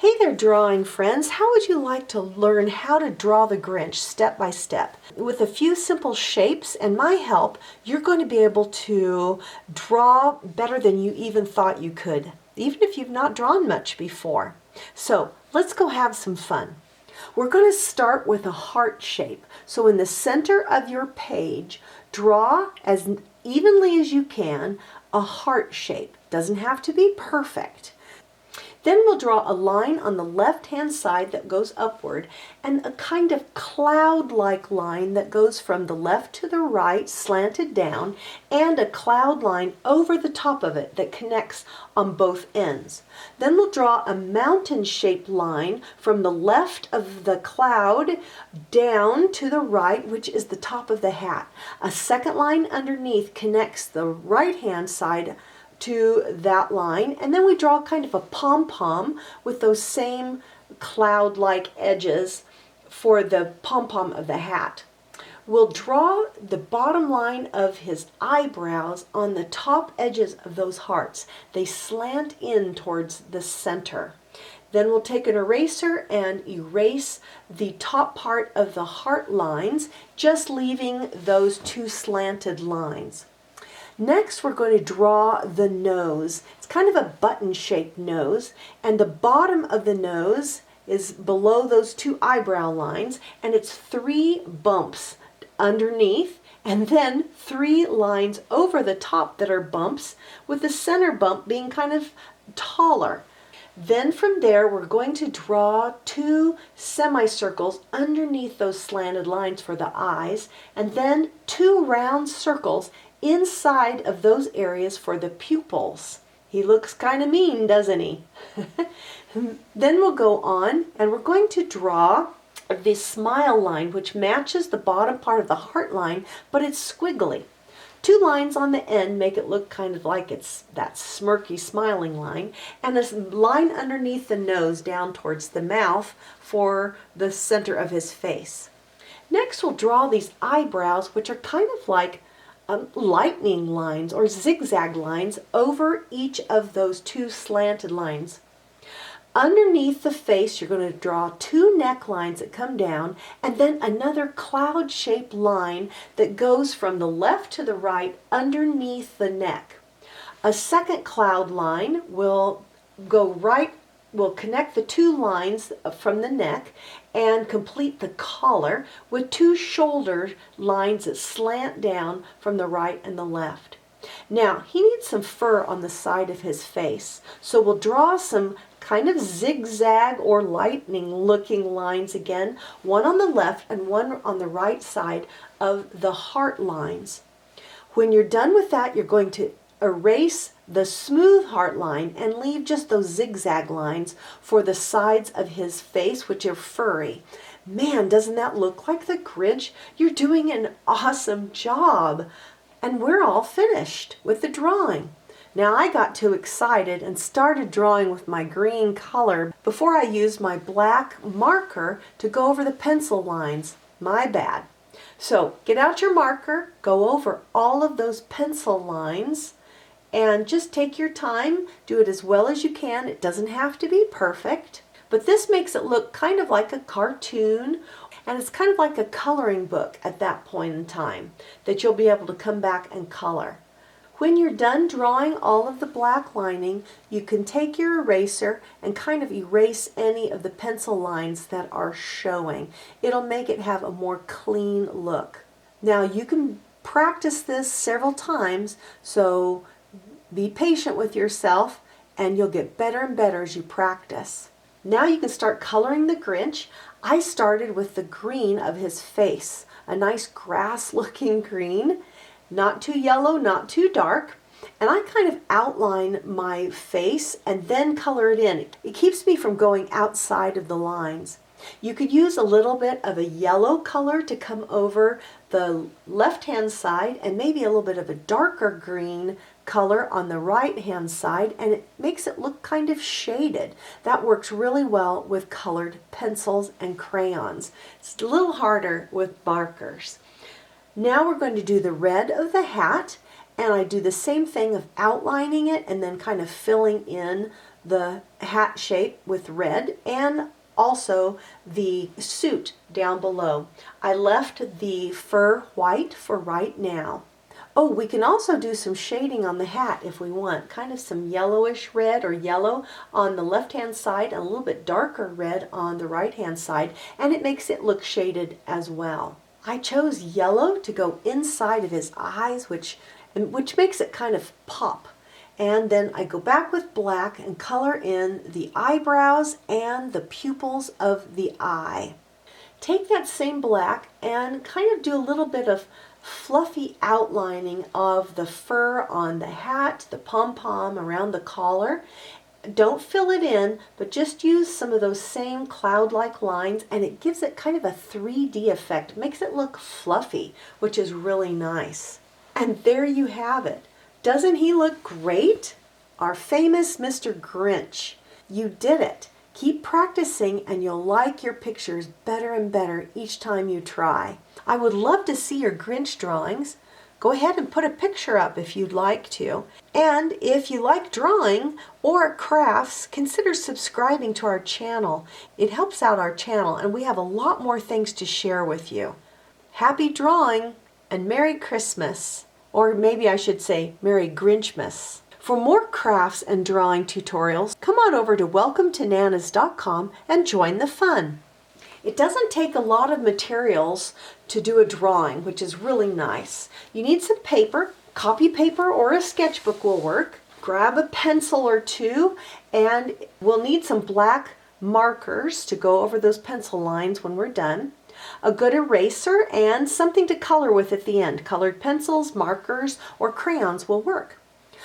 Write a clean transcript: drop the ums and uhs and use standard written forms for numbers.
Hey there, drawing friends. How would you like to learn how to draw the Grinch step by step? With a few simple shapes and my help, you're going to be able to draw better than you even thought you could, even if you've not drawn much before. So let's go have some fun. We're going to start with a heart shape. So in the center of your page, draw as evenly as you can a heart shape. Doesn't have to be perfect. Then we'll draw a line on the left-hand side that goes upward and a kind of cloud-like line that goes from the left to the right, slanted down, and a cloud line over the top of it that connects on both ends. Then we'll draw a mountain-shaped line from the left of the cloud down to the right, which is the top of the hat. A second line underneath connects the right-hand side to that line, and then we draw kind of a pom-pom with those same cloud-like edges for the pom-pom of the hat. We'll draw the bottom line of his eyebrows on the top edges of those hearts. They slant in towards the center. Then we'll take an eraser and erase the top part of the heart lines, just leaving those two slanted lines. Next, we're going to draw the nose. It's kind of a button-shaped nose, and the bottom of the nose is below those two eyebrow lines, and it's 3 bumps underneath, and then 3 lines over the top that are bumps, with the center bump being kind of taller. Then from there, we're going to draw 2 semicircles underneath those slanted lines for the eyes, and then 2 round circles inside of those areas for the pupils. He looks kind of mean, doesn't he? Then we'll go on and we're going to draw the smile line, which matches the bottom part of the heart line, but it's squiggly. 2 lines on the end make it look kind of like it's that smirky smiling line, and a line underneath the nose down towards the mouth for the center of his face. Next, we'll draw these eyebrows, which are kind of like lightning lines or zigzag lines over each of those 2 slanted lines. Underneath the face, you're going to draw 2 necklines that come down, and then another cloud-shaped line that goes from the left to the right underneath the neck. A second cloud line will connect the 2 lines from the neck and complete the collar with 2 shoulder lines that slant down from the right and the left. Now, he needs some fur on the side of his face, so we'll draw some kind of zigzag or lightning looking lines again, one on the left and one on the right side of the heart lines. When you're done with that, you're going to erase the smooth heart line and leave just those zigzag lines for the sides of his face, which are furry. Man, doesn't that look like the Grinch? You're doing an awesome job. And we're all finished with the drawing. Now, I got too excited and started drawing with my green color before I used my black marker to go over the pencil lines. My bad. So get out your marker, go over all of those pencil lines, and just take your time, do it as well as you can. It doesn't have to be perfect, but this makes it look kind of like a cartoon, and it's kind of like a coloring book at that point in time that you'll be able to come back and color. When you're done drawing all of the black lining, you can take your eraser and kind of erase any of the pencil lines that are showing. It'll make it have a more clean look. Now, you can practice this several times, so be patient with yourself and you'll get better and better as you practice. Now you can start coloring the Grinch. I started with the green of his face, a nice grass-looking green, not too yellow, not too dark, and I kind of outline my face and then color it in. It keeps me from going outside of the lines. You could use a little bit of a yellow color to come over the left-hand side and maybe a little bit of a darker green color on the right-hand side, and it makes it look kind of shaded. That works really well with colored pencils and crayons. It's a little harder with markers. Now we're going to do the red of the hat, and I do the same thing of outlining it and then kind of filling in the hat shape with red and also the suit down below. I left the fur white for right now. Oh, we can also do some shading on the hat if we want, kind of some yellowish red or yellow on the left-hand side and a little bit darker red on the right-hand side, and it makes it look shaded as well. I chose yellow to go inside of his eyes, which makes it kind of pop. And then I go back with black and color in the eyebrows and the pupils of the eye. Take that same black and kind of do a little bit of fluffy outlining of the fur on the hat, the pom-pom around the collar. Don't fill it in, but just use some of those same cloud-like lines, and it gives it kind of a 3D effect. It makes it look fluffy, which is really nice. And there you have it. Doesn't he look great? Our famous Mr. Grinch. You did it. Keep practicing and you'll like your pictures better and better each time you try. I would love to see your Grinch drawings. Go ahead and put a picture up if you'd like to. And if you like drawing or crafts, consider subscribing to our channel. It helps out our channel and we have a lot more things to share with you. Happy drawing and Merry Christmas. Or maybe I should say Merry Grinchmas. For more crafts and drawing tutorials, come on over to welcometonanas.com and join the fun. It doesn't take a lot of materials to do a drawing, which is really nice. You need some paper, copy paper or a sketchbook will work. Grab a pencil or two, and we'll need some black markers to go over those pencil lines when we're done. A good eraser and something to color with at the end. Colored pencils, markers, or crayons will work.